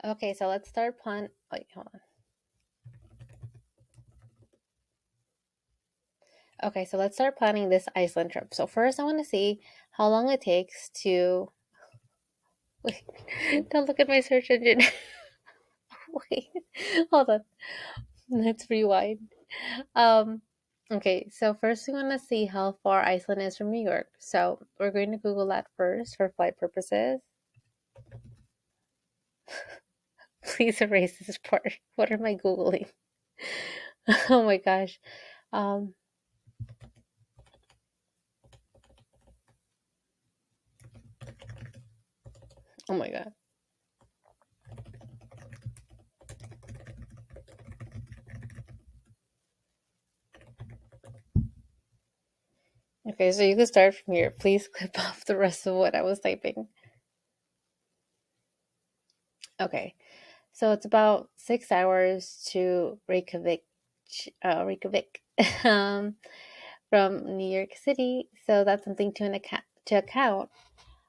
Okay, so let's start plan. Wait, hold on. Okay, so let's start planning this Iceland trip. So first, I want to see how long it takes to. Wait, don't look at my search engine. Wait, hold on. Let's rewind. Um, okay, so first we want to see how far Iceland is from New York. So we're going to Google that first for flight purposes. Please erase this part. What am I Googling? Oh my gosh. Um, oh my god. Okay, so you can start from here. Please clip off the rest of what I was typing. Okay, so it's about 6 hours to Reykjavik, um, from New York City. So that's something to account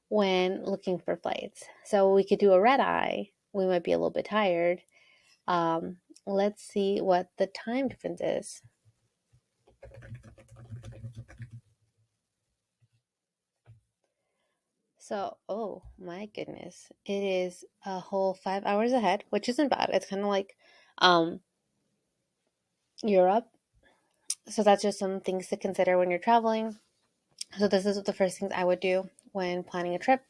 when looking for flights. So we could do a red eye. We might be a little bit tired. Let's see what the time difference is. So, oh my goodness, it is a whole 5 hours ahead, which isn't bad. It's kind of like um, Europe. So that's just some things to consider when you're traveling. So this is the first things I would do when planning a trip.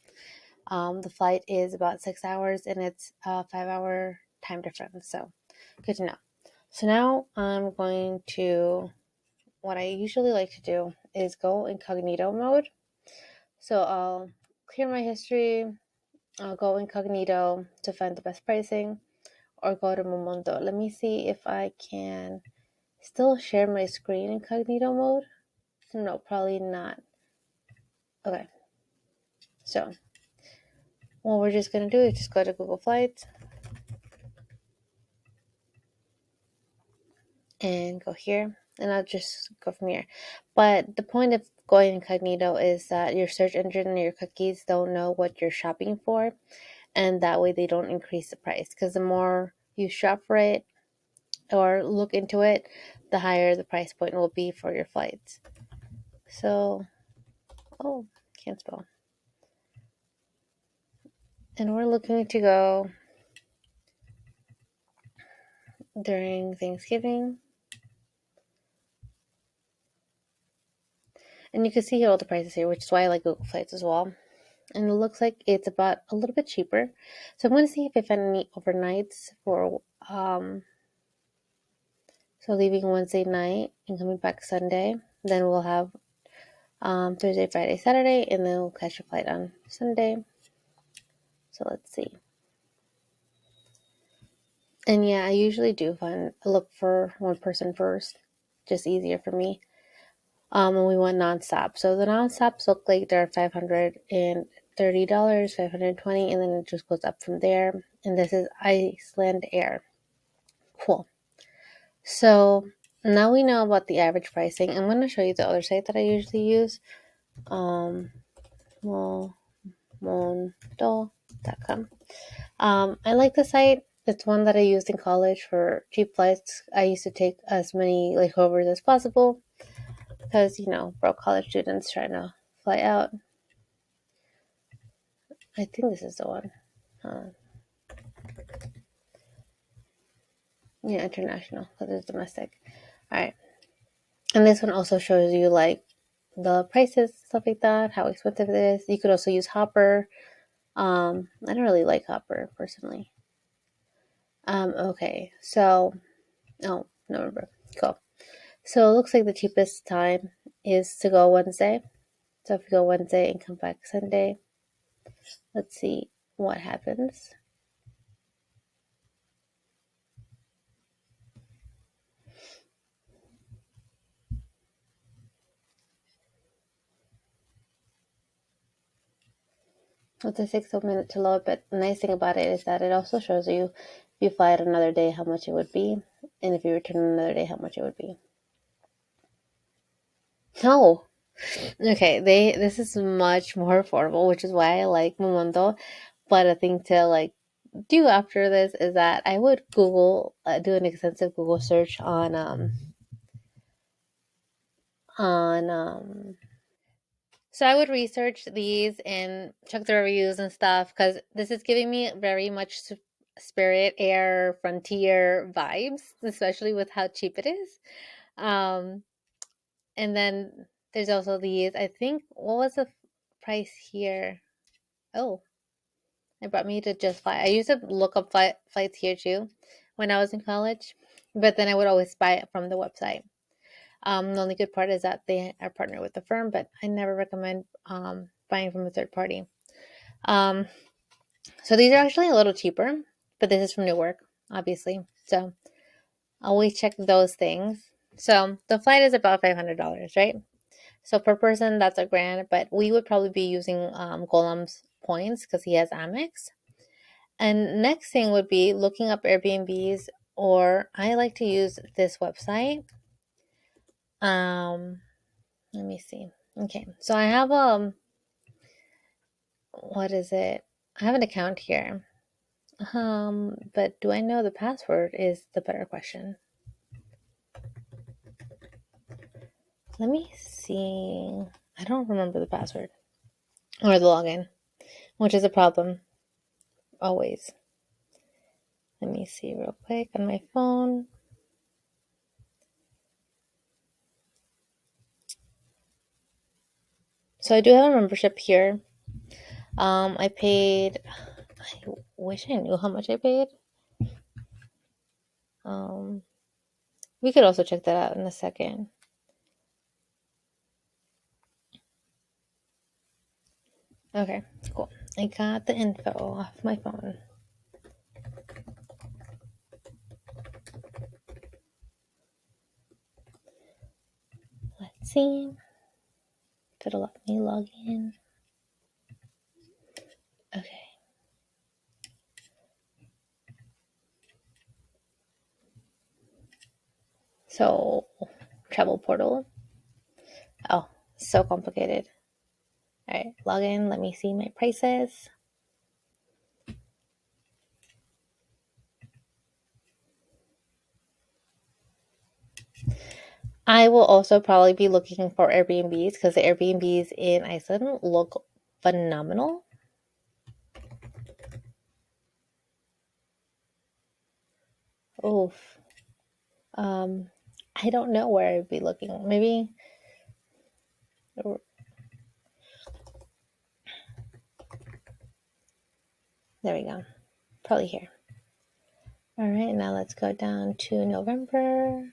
The flight is about 6 hours and it's a 5 hour time difference. So good to know. So now I'm going to, what I usually like to do is go incognito mode. So I'll clear my history, I'll go incognito to find the best pricing, or go to Momondo. Let me see if I can still share my screen incognito mode. No, probably not. Okay, so what we're just gonna do is just go to Google Flights and go here, and I'll just go from here. But the point of going incognito is that your search engine and your cookies don't know what you're shopping for, and that way they don't increase the price. Because the more you shop for it or look into it, the higher the price point will be for your flights. So, oh, can't spell. And we're looking to go during Thanksgiving. And you can see all the prices here, which is why I like Google Flights as well. And it looks like it's about a little bit cheaper. So I'm going to see if I find any overnights for so leaving Wednesday night and coming back Sunday. Then we'll have Thursday, Friday, Saturday, and then we'll catch a flight on Sunday. So let's see. And yeah, I usually do look for one person first, just easier for me. And we went nonstop. So the nonstops look like they're $530, $520, and then it just goes up from there. And this is Iceland Air. Cool. So now we know about the average pricing. I'm going to show you the other site that I usually use. Mondo.com. I like the site. It's one that I used in college for cheap flights. I used to take as many layovers as possible because, broke college students trying to fly out. I think this is the one. Yeah, international because it's domestic. All right. And this one also shows you like the prices, stuff like that, how expensive it is. You could also use Hopper. I don't really like Hopper personally. Okay, so November. Cool. So it looks like the cheapest time is to go Wednesday. So if you go Wednesday and come back Sunday, let's see what happens. It takes a minute to load, but the nice thing about it is that it also shows you if you fly it another day how much it would be, and if you return another day how much it would be. No. Okay, this is much more affordable, which is why I like Momondo. But I think to like do after this is that I would Google, do an extensive Google search on. So I would research these and check the reviews and stuff because this is giving me very much Spirit Air Frontier vibes, especially with how cheap it is. Um, and then there's also these. I think what was the price here? Oh, it brought me to Just Fly. I used to look up flights here too when I was in college, but then I would always buy it from the website. The only good part is that they are partnered with the firm, but I never recommend buying from a third party. Um, so these are actually a little cheaper, but this is from Newark, obviously. So always check those things. So the flight is about $500, right? So per person, that's a grand, but we would probably be using Golem's points because he has Amex. And next thing would be looking up Airbnbs, or I like to use this website. Um, Let me see. Okay, so I have what is it? I have an account here. But do I know the password is the better question. Let me see. I don't remember the password or the login, which is a problem always. Let me see real quick on my phone. So I do have a membership here. I paid. I wish I knew how much I paid. Um, we could also check that out in a second. Okay, cool. I got the info off my phone. Let's see if it'll let me log in. Okay. So, travel portal. Oh, so complicated. All right, log in. Let me see my prices. I will also probably be looking for Airbnbs because the Airbnbs in Iceland look phenomenal. Oof. I don't know where I'd be looking. Maybe. There we go. Probably here. All right, now let's go down to November.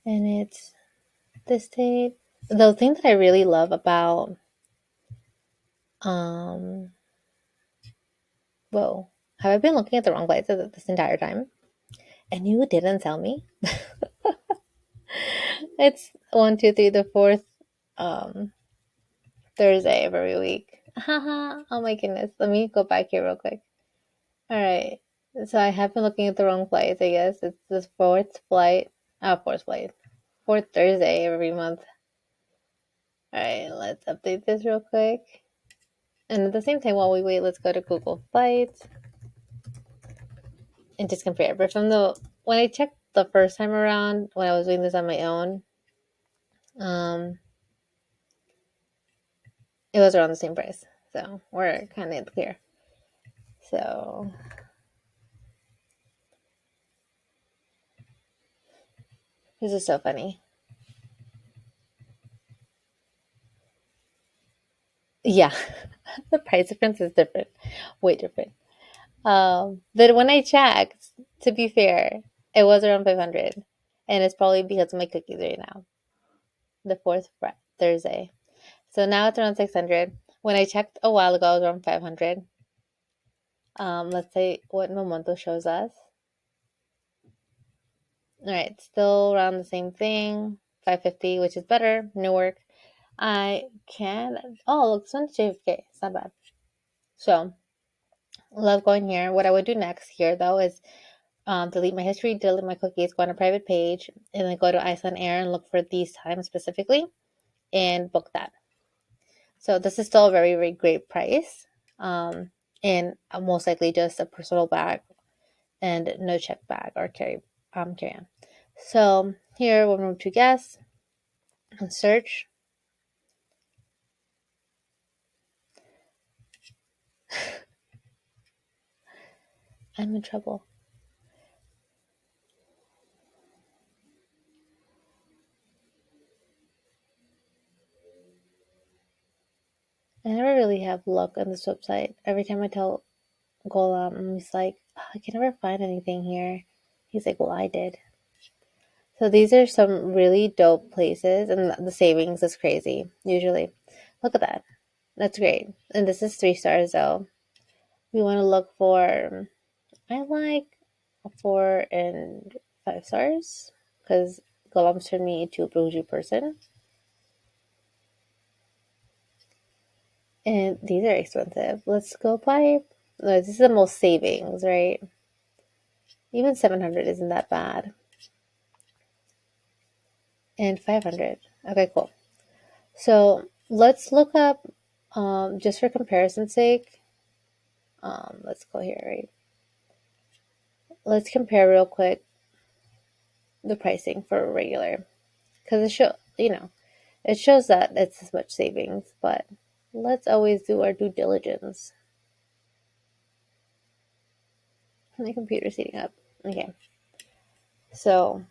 And it's this date. The thing that I really love about um whoa, have I been looking at the wrong places this entire time? And you didn't tell me? It's one, two, three, the fourth um Thursday of every week. Haha. Oh my goodness. Let me go back here real quick. Alright. So I have been looking at the wrong flights, I guess. It's the fourth flight. Fourth flight. Fourth Thursday every month. Alright, let's update this real quick. And at the same time, while we wait, let's go to Google Flights and just compare. But when I checked the first time around, when I was doing this on my own, it was around the same price. So we're kind of clear. So this is so funny. Yeah, the price difference is different, way different. But when I checked, to be fair, it was around 500, and it's probably because of my cookies right now. The fourth Thursday, so now it's around 600. When I checked a while ago, it was around 500. Let's say what Momento shows us. All right, still around the same thing, 550, which is better. Newark. I can. Oh, look, this one's JFK. It's not bad. So love going here. What I would do next here though is delete my history, delete my cookies, go on a private page, and then go to Iceland Air and look for these times specifically and book that. So this is still a very, very great price. and most likely just a personal bag and no check bag or carry on. So here, one room, two guests, and search. I'm in trouble. I never really have luck on this website. Every time I tell Golam, he's like, "Oh, I can never find anything here." He's like, well, I did. So these are some really dope places, and the savings is crazy, usually. Look at that. That's great. And this is 3 stars, though. We want to look for, I like 4 and 5 stars, because Golam turned me into a bougie person. And these are expensive. Let's go buy. No, this is the most savings, right? Even 700 isn't that bad. And 500. Okay, cool. So let's look up, just for comparison's sake. Let's go here, right? Let's compare real quick the pricing for a regular, because it shows that it's as much savings. But let's always do our due diligence. My computer's heating up. Okay, so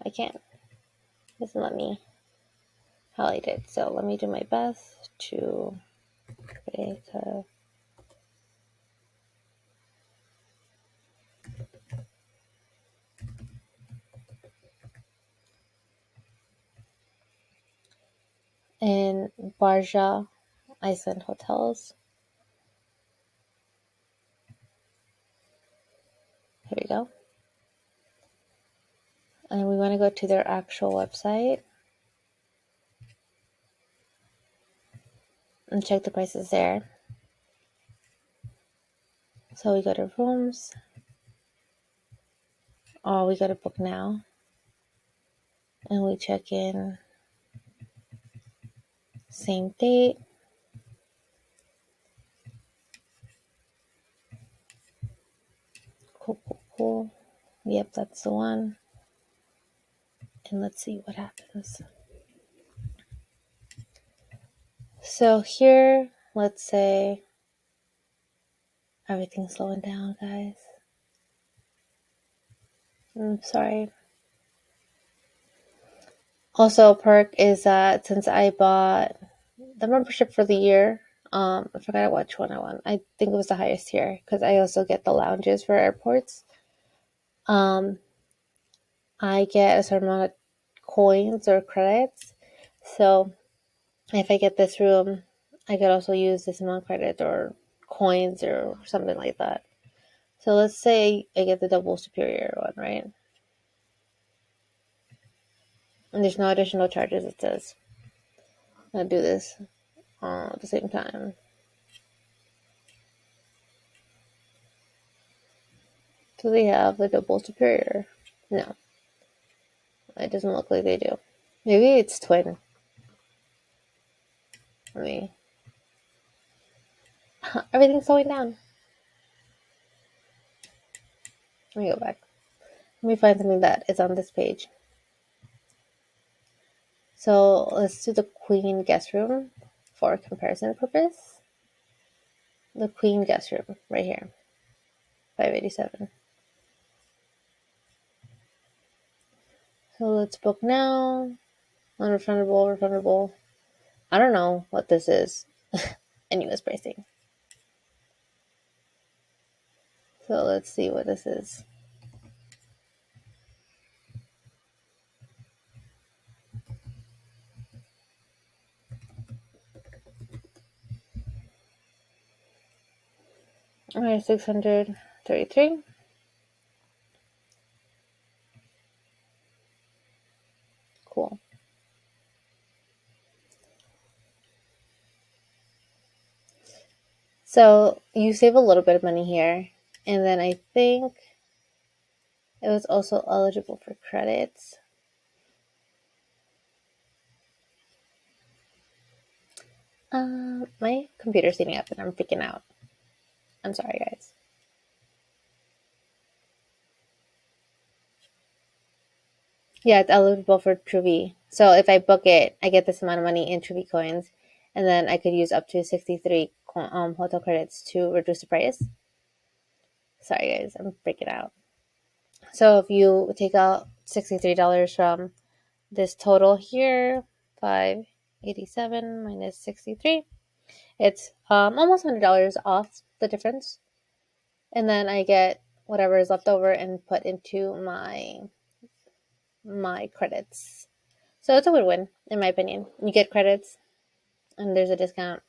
I can't. It doesn't let me highlight it. So let me do my best to create a. In Barja, Iceland hotels. Here we go. And we want to go to their actual website and check the prices there. So we go to rooms. Oh, we go to book now. And we check in same date. Cool, cool, cool. Yep, that's the one. And let's see what happens. So here, let's say everything's slowing down, guys. I'm sorry. Also, a perk is that since I bought the membership for the year, I forgot which one I want. I think it was the highest tier, because I also get the lounges for airports. I get a certain amount of coins or credits. So if I get this room, I could also use this amount of credit or coins or something like that. So let's say I get the double superior one, right? And there's no additional charges, it says. I'm gonna do this at the same time. Do they have the double superior? No, it doesn't look like they do. Maybe it's twin. I mean, everything's slowing down. Let me go back. Let me find something that is on this page. So let's do the queen guest room for comparison purpose. The queen guest room right here, 587. So let's book now. Non-refundable. I don't know what this is. And US pricing. So let's see what this is. Alright, 633. Cool. So you save a little bit of money here. And then I think it was also eligible for credits. My computer's heating up and I'm freaking out. I'm sorry, guys. Yeah, it's eligible for Truvi. So if I book it, I get this amount of money in Truvi coins, and then I could use up to 63 hotel credits to reduce the price. Sorry, guys, I'm freaking out. So if you take out $63 from this total here, 587 minus 63, it's almost $100 off the difference, and then I get whatever is left over and put into my credits. So it's a win-win in my opinion. You get credits and there's a discount.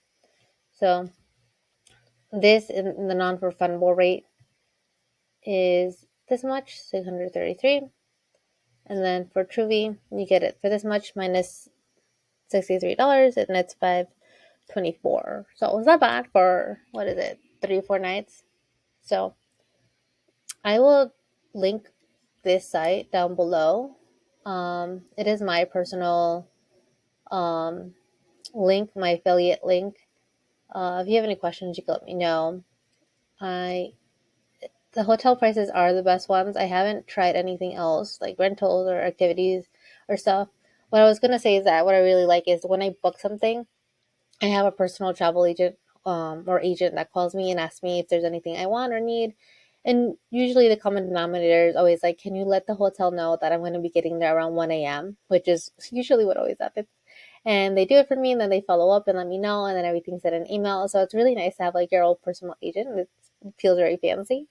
So this in the non-refundable rate is this much, 633, and then for Truvi you get it for this much minus $63, and it's 524. So it's not bad for what is it, 3 4 nights. So I will link this site down below. It is my personal um, link, my affiliate link. If you have any questions, you can let me know. I The hotel prices are the best ones. I haven't tried anything else like rentals or activities or stuff. What I was gonna say is that what I really like is when I book something, I have a personal travel agent or agent that calls me and asks me if there's anything I want or need. And usually the common denominator is always like, can you let the hotel know that I'm going to be getting there around 1 a.m., which is usually what always happens. And they do it for me, and then they follow up and let me know, and then everything's in an email. So it's really nice to have like your own personal agent. It feels very fancy,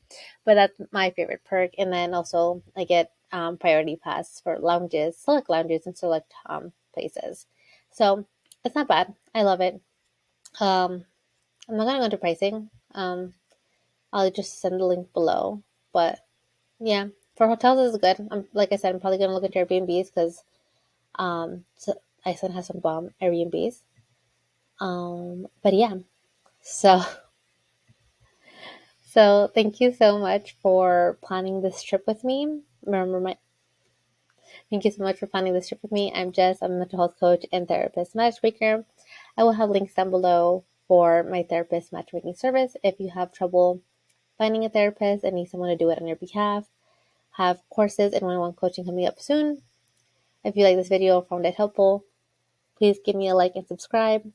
but that's my favorite perk. And then also I get priority pass for select lounges, and select places. So it's not bad. I love it. Um, I'm not gonna go into pricing. I'll just send the link below. But yeah, for hotels is good. Like I said, I'm probably gonna look into Airbnbs because so Iceland has some bomb Airbnbs. But yeah, so so thank you so much for planning this trip with me. Remember my Thank you so much for planning this trip with me. I'm Jess. I'm a mental health coach and therapist matchmaker. I will have links down below for my therapist matchmaking service. If you have trouble finding a therapist and need someone to do it on your behalf, have courses and one-on-one coaching coming up soon. If you like this video or found it helpful, please give me a like and subscribe.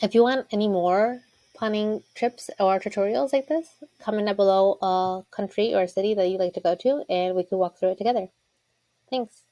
If you want any more planning trips or tutorials like this, comment down below a country or a city that you'd like to go to, and we can walk through it together. Thanks.